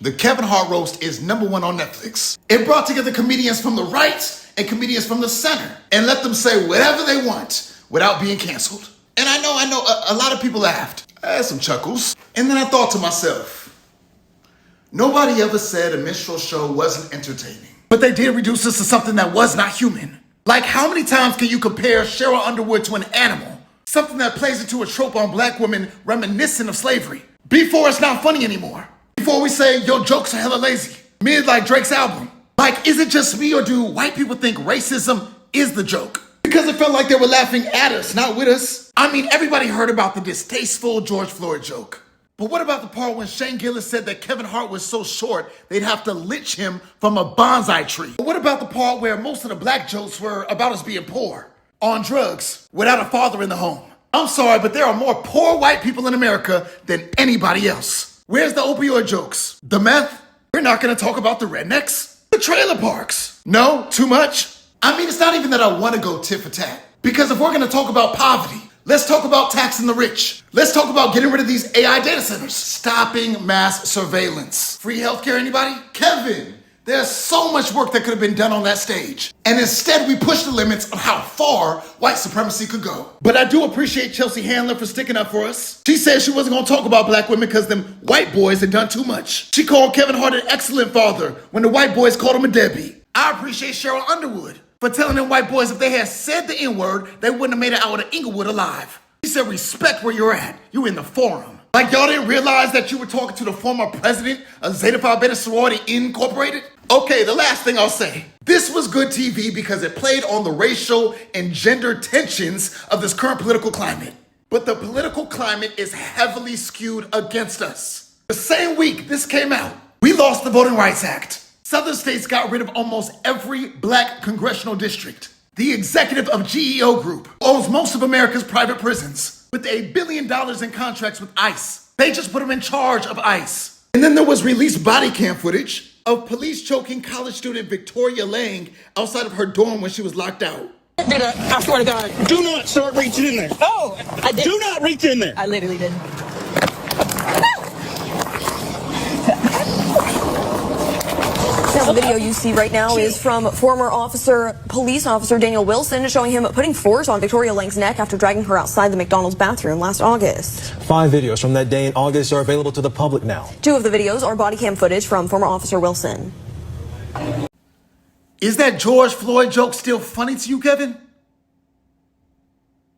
The Kevin Hart roast is #1 on Netflix. It brought together comedians from the right and comedians from the center and let them say whatever they want without being canceled. And I know, a lot of people laughed. I had some chuckles. And then I thought to myself, nobody ever said a minstrel show wasn't entertaining. But they did reduce us to something that was not human. Like, how many times can you compare Cheryl Underwood to an animal? Something that plays into a trope on black women reminiscent of slavery. Before it's not funny anymore. Before we say, your jokes are hella lazy. Mid like Drake's album. Like, is it just me or do white people think racism is the joke? Because it felt like they were laughing at us, not with us. I mean, everybody heard about the distasteful George Floyd joke. But what about the part when Shane Gillis said that Kevin Hart was so short, they'd have to lich him from a bonsai tree? But what about the part where most of the black jokes were about us being poor, on drugs, without a father in the home? I'm sorry, but there are more poor white people in America than anybody else. Where's the opioid jokes? The meth? We're not gonna talk about the rednecks? The trailer parks? No? Too much? I mean, it's not even that I wanna go tit for tat. Because if we're gonna talk about poverty, let's talk about taxing the rich. Let's talk about getting rid of these AI data centers. Stopping mass surveillance. Free healthcare, anybody? Kevin, there's so much work that could have been done on that stage. And instead we push the limits of how far white supremacy could go. But I do appreciate Chelsea Handler for sticking up for us. She said she wasn't gonna talk about black women because them white boys had done too much. She called Kevin Hart an excellent father when the white boys called him a deadbeat. I appreciate Cheryl Underwood for telling them white boys if they had said the N-word, they wouldn't have made it out of Inglewood alive. She said, respect where you're at. You in the forum. Like y'all didn't realize that you were talking to the former president of Zeta Phi Beta Sorority Incorporated? Okay, the last thing I'll say. This was good TV because it played on the racial and gender tensions of this current political climate. But the political climate is heavily skewed against us. The same week this came out, we lost the Voting Rights Act. Southern states got rid of almost every black congressional district. The executive of GEO Group owns most of America's private prisons with $1 billion in contracts with ICE. They just put him in charge of ICE. And then there was released body cam footage of police choking college student Victoria Lang outside of her dorm when she was locked out. I swear to God. Do not start reaching in there. Oh, I did. Do not reach in there. I literally did. Now, the video you see right now is from former police officer Daniel Wilson, showing him putting force on Victoria Lang's neck after dragging her outside the McDonald's bathroom last August. 5 videos from that day in August are available to the public now. 2 of the videos are body cam footage from former Officer Wilson. Is that George Floyd joke still funny to you, Kevin?